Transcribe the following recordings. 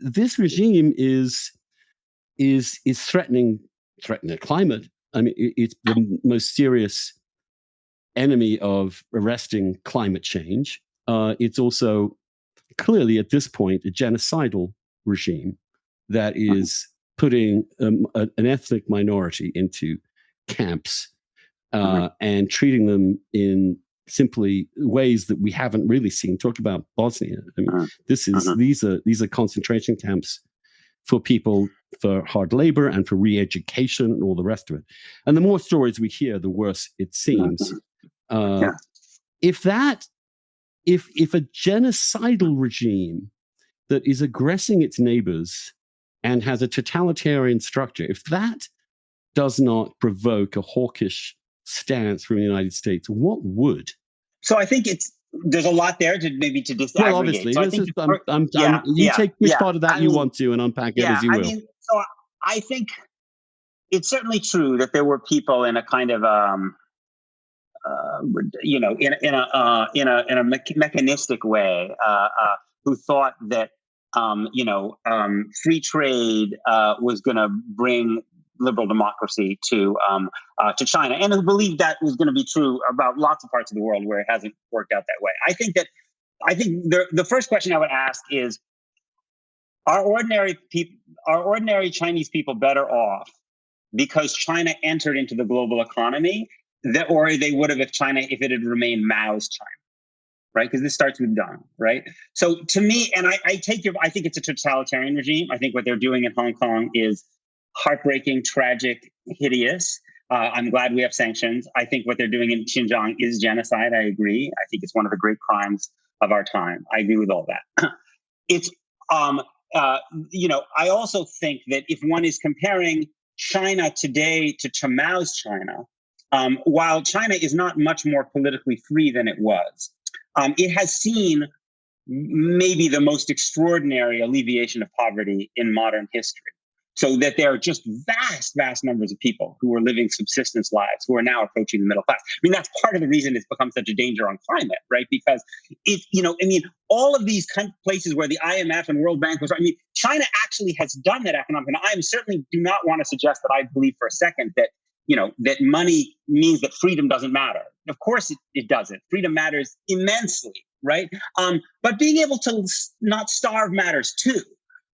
this regime is threatening the climate. I mean, it's the most serious enemy of arresting climate change. It's also clearly at this point a genocidal regime that is putting an ethnic minority into camps and treating them in simply ways that we haven't really seen. Talk about Bosnia. I mean, these are concentration camps for people for hard labor and for re-education and all the rest of it. And the more stories we hear, the worse it seems. If a genocidal regime that is aggressing its neighbors and has a totalitarian structure, if that does not provoke a hawkish stance from the United States, what would? So I think there's a lot there to disaggregate. Well, obviously, so you take which part of that you want to and unpack it as you will. So I think it's certainly true that there were people in a kind of in a mechanistic way who thought that free trade was going to bring liberal democracy to China, and who believed that was going to be true about lots of parts of the world where it hasn't worked out that way. I think the first question I would ask is: Are ordinary Chinese people better off because China entered into the global economy, or they would have if it had remained Mao's China? Right, because this starts with Deng, right? So to me, and I think it's a totalitarian regime. I think what they're doing in Hong Kong is heartbreaking, tragic, hideous. I'm glad we have sanctions. I think what they're doing in Xinjiang is genocide. I agree. I think it's one of the great crimes of our time. I agree with all that. It's, I also think that if one is comparing China today to Mao's China, while China is not much more politically free than it was, it has seen maybe the most extraordinary alleviation of poverty in modern history. So that there are just vast numbers of people who are living subsistence lives who are now approaching the middle class. I mean, that's part of the reason it's become such a danger on climate, right? Because all of these kind of places where the IMF and World Bank was, China actually has done that economically. And I certainly do not want to suggest that I believe for a second that, that money means that freedom doesn't matter. Of course it doesn't. Freedom matters immensely, right? But being able to not starve matters too.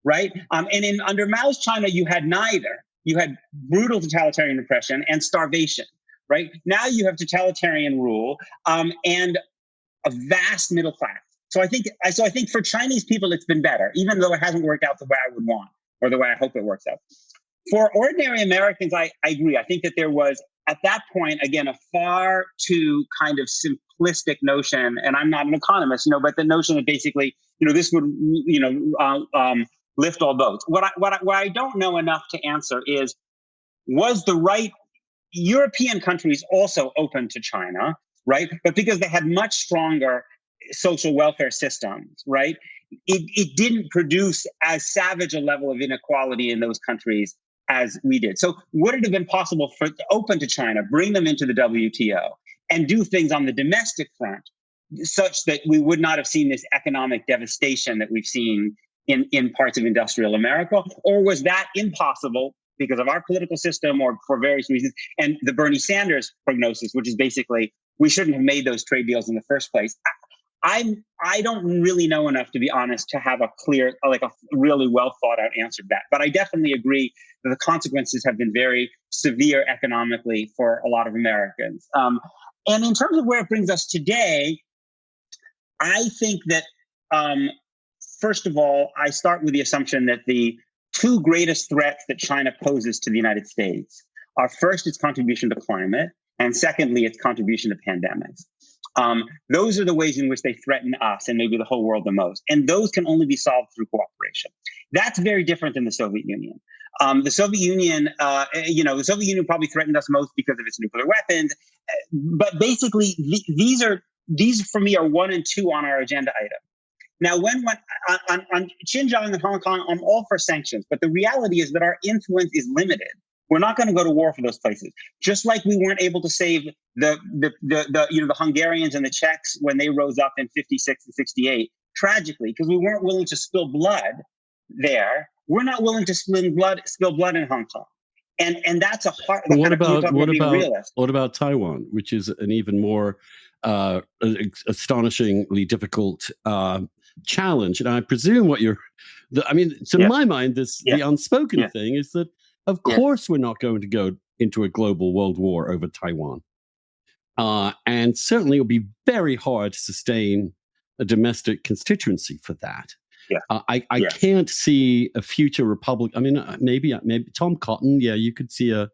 Right. And under Mao's China, you had neither. You had brutal totalitarian repression and starvation. Right. Now you have totalitarian rule and a vast middle class. So I think for Chinese people, it's been better, even though it hasn't worked out the way I would want or the way I hope it works out. For ordinary Americans, I agree. I think that there was at that point, again, a far too kind of simplistic notion. And I'm not an economist, but the notion that basically, this would, lift all boats. What I don't know enough to answer is, was the right European countries also open to China, right? But because they had much stronger social welfare systems, right? It didn't produce as savage a level of inequality in those countries as we did. So would it have been possible for open to China, bring them into the WTO, and do things on the domestic front such that we would not have seen this economic devastation that we've seen in parts of industrial America? Or was that impossible because of our political system or for various reasons? And the Bernie Sanders prognosis, which is basically, we shouldn't have made those trade deals in the first place. I don't really know enough, to be honest, to have a clear, a really well thought out answer to that. But I definitely agree that the consequences have been very severe economically for a lot of Americans. And in terms of where it brings us today, I think that, first of all, I start with the assumption that the two greatest threats that China poses to the United States are, first, its contribution to climate, and secondly, its contribution to pandemics. Those are the ways in which they threaten us and maybe the whole world the most. And those can only be solved through cooperation. That's very different than the Soviet Union. The Soviet Union, the Soviet Union probably threatened us most because of its nuclear weapons. But basically, these for me are 1 and 2 on our agenda item. Now, on Xinjiang and Hong Kong, I'm all for sanctions, but the reality is that our influence is limited. We're not going to go to war for those places. Just like we weren't able to save the Hungarians and the Czechs when they rose up in 56 and 68, tragically, because we weren't willing to spill blood there, we're not willing to spill blood in Hong Kong. And that's a hard. But what Being realist. what about Taiwan, which is an even more astonishingly difficult challenge? And I presume what you're, to my mind, the unspoken thing is that, of course, we're not going to go into a global world war over Taiwan. And certainly it'll be very hard to sustain a domestic constituency for that. Yeah. I can't see a future republic. I mean, maybe Tom Cotton. Yeah, you could see a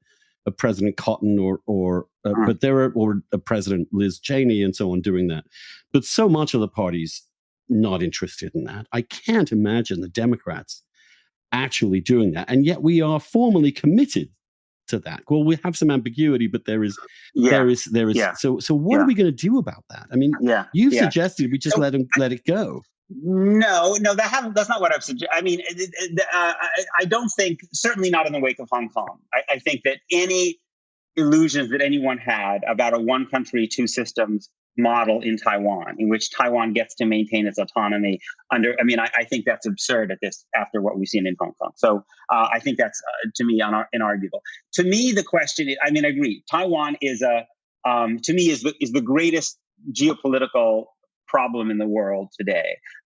President Cotton or a President Liz Cheney and so on doing that. But so much of the party's not interested in that. I can't imagine the Democrats actually doing that, and yet we are formally committed to that. Well, we have some ambiguity, but there is. So what are we going to do about that? I mean, you've suggested we just let it go. No, that's not what I've suggested. I mean, I don't think, certainly not in the wake of Hong Kong. I think that any illusions that anyone had about a one country, two systems model in Taiwan, in which Taiwan gets to maintain its autonomy I think that's absurd after what we've seen in Hong Kong. So I think that's, to me, inarguable. To me, the question is, I agree. Taiwan is to me, is the greatest geopolitical problem in the world today.